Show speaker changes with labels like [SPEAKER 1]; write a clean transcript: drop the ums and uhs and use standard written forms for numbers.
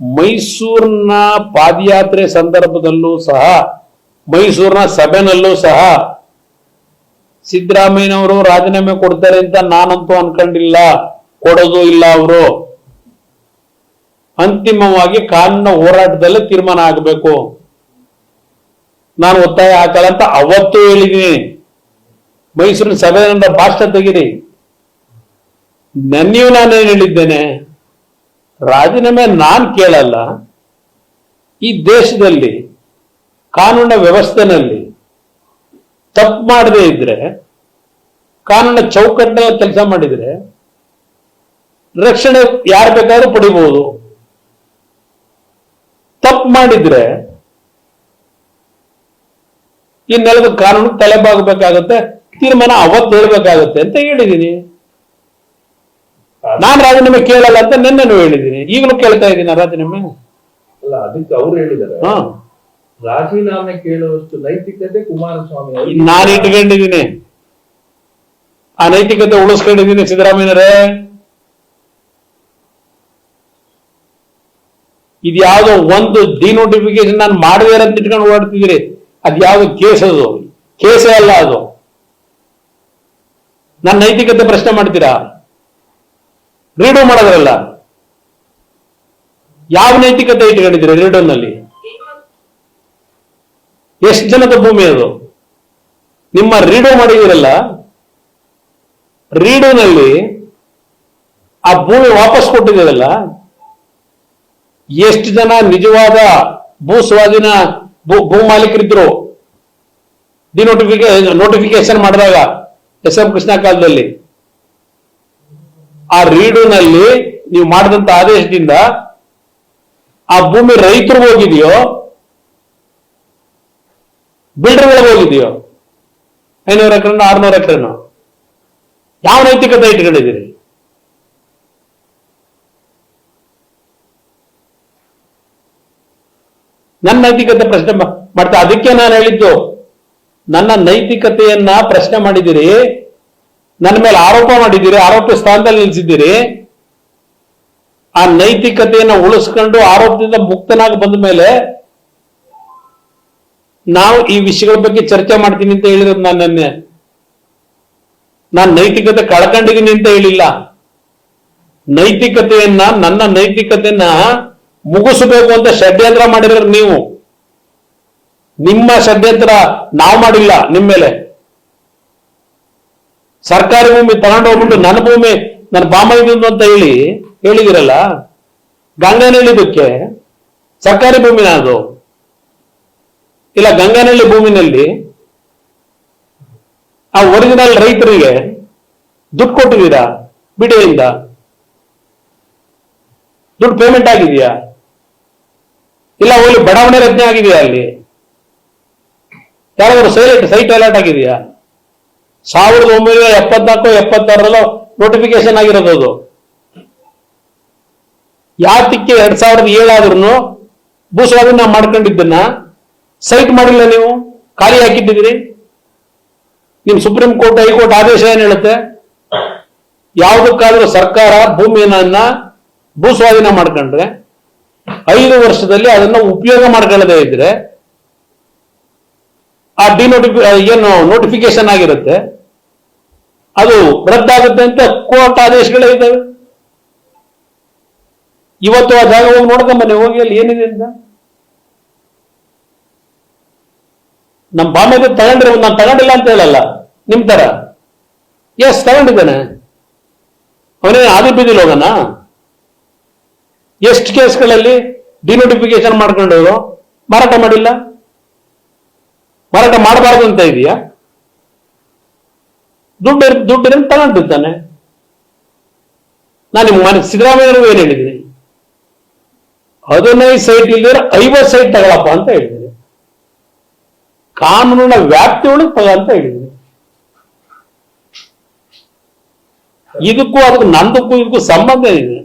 [SPEAKER 1] ಮೈಸೂರಿನ ಪಾದಯಾತ್ರೆ ಸಂದರ್ಭದಲ್ಲೂ ಸಹ ಮೈಸೂರಿನ ಸಭೆನಲ್ಲೂ ಸಹ ಸಿದ್ದರಾಮಯ್ಯನವರು ರಾಜೀನಾಮೆ ಕೊಡ್ತಾರೆ ಅಂತ ನಾನಂತೂ ಅನ್ಕೊಂಡಿಲ್ಲ, ಕೊಡೋದು ಇಲ್ಲ. ಅವರು ಅಂತಿಮವಾಗಿ ಕಾನೂನಿನ ಹೋರಾಟದಲ್ಲೇ ತೀರ್ಮಾನ ಆಗಬೇಕು. ನಾನು ಒತ್ತಾಯ ಹಾಕಲ್ಲ ಅಂತ ಅವತ್ತೂ ಹೇಳಿದ್ದೀನಿ. ಮೈಸೂರಿನ ಸಭೆಯಿಂದ ಭಾಷಣ ತೆಗಿರಿ. ನನ್ನಿಯೂ ನಾನೇನು ಹೇಳಿದ್ದೇನೆ, ರಾಜೀನಾಮೆ ನಾನು ಕೇಳಲ್ಲ. ಈ ದೇಶದಲ್ಲಿ ಕಾನೂನಿನ ವ್ಯವಸ್ಥೆನಲ್ಲಿ ತಪ್ಪು ಮಾಡದೇ ಇದ್ರೆ, ಕಾನೂನಿನ ಚೌಕಟ್ಟಿನಲ್ಲಿ ಕೆಲಸ ಮಾಡಿದ್ರೆ ರಕ್ಷಣೆ ಯಾರು ಬೇಕಾದ್ರೂ ಪಡಿಬಹುದು. ತಪ್ಪು ಮಾಡಿದ್ರೆ ಈ ನೆಲದ ಕಾನೂನು ತಲೆಬಾಗಬೇಕಾಗತ್ತೆ, ತೀರ್ಮಾನ ಅವತ್ತು ಹೇಳ್ಬೇಕಾಗತ್ತೆ ಅಂತ ಹೇಳಿದ್ದೀನಿ. ನಾನು ರಾಜೀನಾಮೆ ಕೇಳಲ್ಲ ಅಂತ ನಿನ್ನೆನೂ ಹೇಳಿದ್ದೀನಿ, ಈಗಲೂ ಕೇಳ್ತಾ ಇದ್ದೀನಿ ರಾಜೀನಾಮೆ.
[SPEAKER 2] ಅಲ್ಲ, ಅದಕ್ಕೆ ಅವ್ರು ಹೇಳಿದ್ದಾರೆ ರಾಜೀನಾಮೆ ಕೇಳುವಷ್ಟು ನೈತಿಕತೆ ಕುಮಾರಸ್ವಾಮಿ
[SPEAKER 1] ನಾನು ಇಟ್ಕೊಂಡಿದ್ದೀನಿ. ಆ ನೈತಿಕತೆ ಉಳಿಸ್ಕೊಂಡಿದ್ದೀನಿ. ಸಿದ್ದರಾಮಯ್ಯನವರೇ, ಇದ್ಯಾವುದೋ ಒಂದು ಡಿನೋಟಿಫಿಕೇಶನ್ ನಾನು ಮಾಡಿದೆ ಅಂತ ಇಟ್ಕೊಂಡು ಓಡಾಡ್ತಿದ್ದೀರಿ. ಅದ್ಯಾವುದು ಕೇಸ್? ಅದು ಕೇಸೇ ಅಲ್ಲ. ಅದು ನನ್ನ ನೈತಿಕತೆ ಪ್ರಶ್ನೆ ಮಾಡ್ತೀರಾ? ರೀಡೋ ಮಾಡೋದ್ರಲ್ಲ, ಯಾವ ನೈತಿಕತೆ ಇಟ್ಕೊಂಡಿದ್ದೀರಿ ರೀಡೋನಲ್ಲಿ? ಎಷ್ಟು ಜನದ ಭೂಮಿ ಅದು? ನಿಮ್ಮ ರೀಡೋ ಮಾಡಿದಿರಲ್ಲ, ರೀಡೋನಲ್ಲಿ ಆ ಭೂಮಿ ವಾಪಸ್ ಕೊಟ್ಟಿದ್ದೀರಲ್ಲ, ಎಷ್ಟು ಜನ ನಿಜವಾದ ಭೂ ಸ್ವಾಧೀನ ಭೂ ಮಾಲೀಕರಿದ್ರು ನೋಟಿಫಿಕೇಶನ್ ಮಾಡಿದಾಗ ಎಸ್ ಎಂ ಕೃಷ್ಣ ಕಾಲದಲ್ಲಿ? ಆ ರೀಡೋನಲ್ಲಿ ನೀವು ಮಾಡಿದಂತ ಆದೇಶದಿಂದ ಆ ಭೂಮಿ ರೈತರು ಹೋಗಿದೆಯೋ, ಬಿಲ್ಡರ್ಗಳಿಗೆ ಹೋಗಿದೆಯೋ? 500 ಎಕರೆನೋ 600 ಎಕರೆನೋ? ಯಾವ ನೈತಿಕತೆ ಇಟ್ಕೊಂಡಿದ್ದೀರಿ? ನನ್ನ ನೈತಿಕತೆ ಪ್ರಶ್ನೆ ಮಾಡ್ತಾ, ಅದಕ್ಕೆ ನಾನು ಹೇಳಿದ್ದು, ನನ್ನ ನೈತಿಕತೆಯನ್ನ ಪ್ರಶ್ನೆ ಮಾಡಿದ್ದೀರಿ, ನನ್ನ ಮೇಲೆ ಆರೋಪ ಮಾಡಿದ್ದೀರಿ, ಆರೋಪ ಸ್ಥಾನದಲ್ಲಿ ನಿಲ್ಲಿಸಿದ್ದೀರಿ. ಆ ನೈತಿಕತೆಯನ್ನು ಉಳಿಸ್ಕೊಂಡು ಆರೋಪದಿಂದ ಮುಕ್ತನಾಗಿ ಬಂದ ಮೇಲೆ ನಾವು ಈ ವಿಷಯಗಳ ಬಗ್ಗೆ ಚರ್ಚೆ ಮಾಡ್ತೀನಿ ಅಂತ ಹೇಳಿರೋದು. ನಾನು ನೈತಿಕತೆ ಕಳ್ಕೊಂಡಿದ್ದೀನಿ ಅಂತ ಹೇಳಿಲ್ಲ. ನೈತಿಕತೆಯನ್ನ, ನನ್ನ ನೈತಿಕತೆಯನ್ನ ಮುಗಿಸಬೇಕು ಅಂತ ಷಡ್ಯಂತ್ರ ಮಾಡಿದ್ರೆ ನೀವು. ನಿಮ್ಮ ಷಡ್ಯಂತ್ರ ನಾವು ಮಾಡಿಲ್ಲ. ನಿಮ್ಮ ಮೇಲೆ ಸರ್ಕಾರಿ ಭೂಮಿ ತಗೊಂಡು ಹೋಗ್ಬಿಟ್ಟು ನನ್ನ ಭೂಮಿ ನನ್ನ ಬಾಮೈದು ಅಂತ ಹೇಳಿದಿರಲ್ಲ, ಗಂಗಾನಹಳ್ಳಿದಕ್ಕೆ ಸರ್ಕಾರಿ ಭೂಮಿನ ಅದು? ಇಲ್ಲ, ಗಂಗಾನಹಳ್ಳಿ ಭೂಮಿನಲ್ಲಿ ಆ ಒರಿಜಿನಲ್ ರೈತರಿಗೆ ದುಡ್ಡು ಕೊಟ್ಟಿದ್ದೀರಾ? ಬಿಡಿಯಿಂದ ದುಡ್ಡು ಪೇಮೆಂಟ್ ಆಗಿದೆಯಾ? ಇಲ್ಲ ಹೋಗಿ ಬಡಾವಣೆ ರಚನೆ ಆಗಿದೆಯಾ? ಅಲ್ಲಿ ಯಾರಾದ್ರೂ ಸೈಟ್ ಅಲರ್ಟ್ ಆಗಿದೆಯಾ? 1974-76 ನೋಟಿಫಿಕೇಶನ್ ಆಗಿರೋದು ಅದು. ಯಾತಕ್ಕೆ 2007 ಆದ್ರೂ ಭೂಸ್ವಾಧೀನ ಮಾಡ್ಕೊಂಡಿದ್ದನ್ನ ಸೈಟ್ ಮಾಡಿಲ್ಲ, ನೀವು ಖಾಲಿ ಹಾಕಿಟ್ಟಿದ್ದೀರಿ. ನಿಮ್ ಸುಪ್ರೀಂ ಕೋರ್ಟ್, ಹೈಕೋರ್ಟ್ ಆದೇಶ ಏನ್ ಹೇಳುತ್ತೆ? ಯಾವುದಕ್ಕಾದ್ರೂ ಸರ್ಕಾರ ಭೂಮಿಯನ್ನ ಭೂಸ್ವಾಧೀನ ಮಾಡ್ಕೊಂಡ್ರೆ 5 ವರ್ಷದಲ್ಲಿ ಅದನ್ನ ಉಪಯೋಗ ಮಾಡ್ಕೊಳ್ಳದೆ ಇದ್ರೆ ಆ ಏನು ನೋಟಿಫಿಕೇಶನ್ ಆಗಿರುತ್ತೆ ಅದು ರದ್ದಾಗುತ್ತೆ ಅಂತ ಕೋರ್ಟ್ ಆದೇಶಗಳೇ ಇದ್ದಾವೆ. ಇವತ್ತು ಆ ಜಾಗ ಹೋಗಿ ನೋಡ್ಕೊಂಬನ್ನಿ, ಹೋಗಿ ಅಲ್ಲಿ ಏನಿದೆ ಅಂತ. ನಮ್ಮ ಬಾಮೈದ ತಗೊಂಡ್ರೆ ನಾನು ತಗೊಂಡಿಲ್ಲ ಅಂತ ಹೇಳಲ್ಲ, ನಿಮ್ ತರ. ಎಸ್, ತಗೊಂಡಿದ್ದಾನೆ. ಅವನೇನು ಆದಿ ಬೀದಿಲ್ ಹೋಗನ? ಎಷ್ಟು ಕೇಸ್ಗಳಲ್ಲಿ ಡಿನೋಟಿಫಿಕೇಶನ್ ಮಾಡ್ಕೊಂಡವರು ಮಾರಾಟ ಮಾಡಿಲ್ಲ? ಮಾರಾಟ ಮಾಡಬಾರ್ದು ಅಂತ ಇದೆಯಾ? ದುಡ್ಡಿನ ತಗೊಂಡಿದ್ದಾನೆ. ನಾನು ನಿಮ್ಮ ಸಿದ್ದರಾಮಯ್ಯನೂ ಏನ್ ಹೇಳಿದ್ದೀನಿ? 15 ಸೈಟ್ ಇಲ್ದಿರ 50 ಸೈಟ್ ತಗೊಳಪ್ಪ ಅಂತ ಹೇಳಿದ್ದೀನಿ. ಕಾನೂನಿನ ವ್ಯಾಪ್ತಿ ಒಳಗೆ ತಗ ಅಂತ ಹೇಳಿದ್ದೀನಿ. ಇದಕ್ಕೂ ಅದಕ್ಕೂ, ನಂದಕ್ಕೂ ಇದಕ್ಕೂ ಸಂಬಂಧ ಇದೆ.